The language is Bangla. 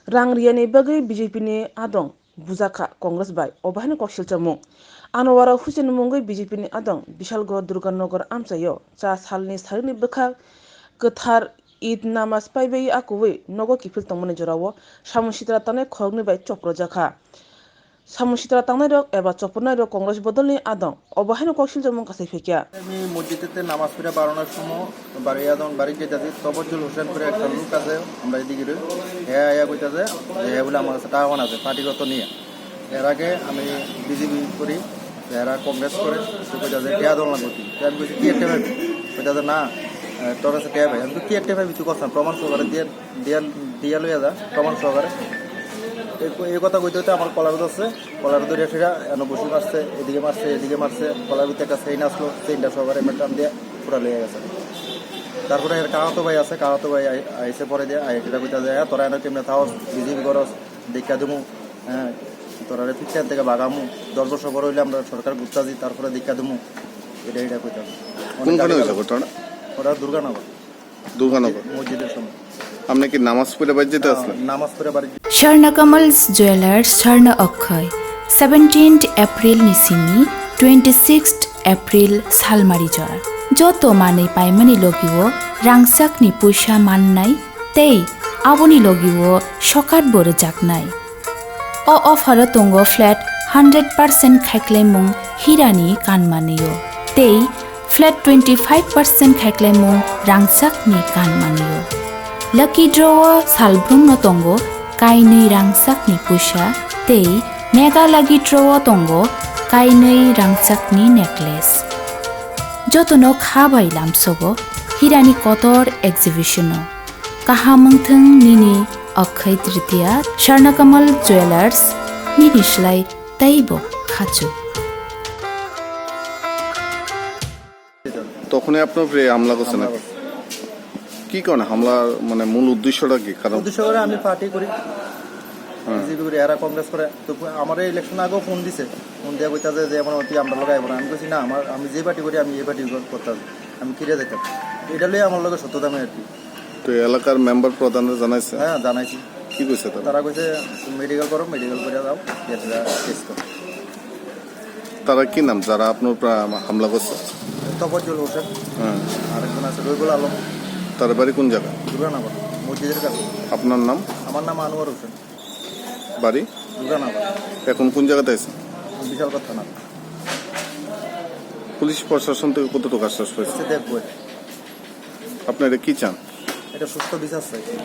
Rwya ni bagai BJP ni adong bujakha Congress bai obahani koksilcha mung anwara husen mungai BJP ni adong Bishalgor Durganagar amchayo 4 salni sarni bwkhak gothar Eid namaz paibai akuwi nogo kifil tongmani jorawo samusitra tanai khogni bai Choprokjakkha samusitra tangnai rok eba chopurnai rok Congress bodolni adong obahani koksilcha mung kasai fekya আমি মসজিদেতে নামাজ পড়ে বাড়ানোর সময় বাড়িতে যাচ্ছি তবজ্জুল হোসেন করে একটা লোক আছে আমরা এদিকে হ্যাঁ কইতাছে হ্যাঁ বলে আমার কাছে টাকা আছে পার্টিগত নিয়ে এর আগে আমি বিজেপি করি এরা কংগ্রেস করে সে কইতাছে টিয়া দল না করছি আমি কইছি কি একটা ভাবি কইতাছে না তোর কাছে টিয়া ভাই আমি কি একটা ভাবি তুই কথা প্রমাণ সহকারে দিয়া লইয়া যা প্রমাণ সহকারে এই কথা কইতে হইতে আমার কলার আছে কলার ধরে সেটা বসে মারছে এদিকে মারছে কলার ভিতরে একটা চেইন আসলো চেইনটা সহকারে টান দিয়ে পুরা লেগে গেছে তারপরে এর কাহাতো ভাই আছে কাহাতো ভাই আইসে পরে দিয়ে এটা কইতে যায় তোরা এনে কেমনে থাও বিজেপি করস দেখা দেবো হ্যাঁ তোরা ফিক্সার থেকে বাগামু 10 বছর পর হইলে আমরা সরকার গুপ্তাজি তারপরে দেখা দেবো এটা কইতে ওরা দুর্গানগর মসজিদের সামনে আপনি কি নামাজ পড়ে বাড়ি যেতে আসলেন? নামাজ পড়ে বাড়ি Swrangchati Jewelers Choprokjakkha 17th April nisini 26th April salmari jora joto manei paimani logiwo rangchakni puisa mannai tei aboni logiwo sokat boro jaknai o offer tongo flat 100% khaiklaimung hirani kanmaniyo tei flat 25% khaiklaimung rangchakni kanmaniyo Lucky draw salbrung no tongo kainui rangchakni puisa tei mega lucky draw tongo kainui rangchakni necklace jotono khabai lamsogo hirani kotor exhibition o kahamungthung nini akhai tritiya Swrangchati Jewelers nini slai taibo khachu তখনই আপনার উপরে হামলা করছে নাকি কি কারণে হামলা মানে মূল উদ্দেশ্যটা কি কারণ উদ্দেশ্য করে আমি পার্টি করি বিজেপি করি এরা কংগ্রেস করে তো আমার ইলেকশন আগেও ফোন দিছে ফোন দিয়ে কইতাছে যে আমার তুই আমরা লগাই না আমি কইছি না আমি যে পার্টি করি আমি এই পার্টি করতাম আমি কিরে যেতাম এটা লইয়া আমার লগে সত্য দামে আর কি তো এলাকার মেম্বার প্রধানরা জানাইছে হ্যাঁ জানাইছি কি কইছে তারা কইছে মেডিকেল করো মেডিকেল করে দাও এটা টেস্ট করো তারা কি নাম যারা আপনার উপর হামলা করছে তবজ্জুল হোসেন হ্যাঁ আরেকজন আছে রুবুল আলম তার বাড়ি কোন জায়গা দুর্গানগর মসজিদের কাছে আপনার নাম আমার নাম আনোয়ার হোসেন বাড়ি দুর্গানগর এখন কোন জায়গাতে আছে বিশালগড় থানা পুলিশ প্রশাসন থেকে কতটুকু আশ্বাস পেয়েছে দেখবো আপনি এটা কি চান এটা সুস্থ বিচার চাই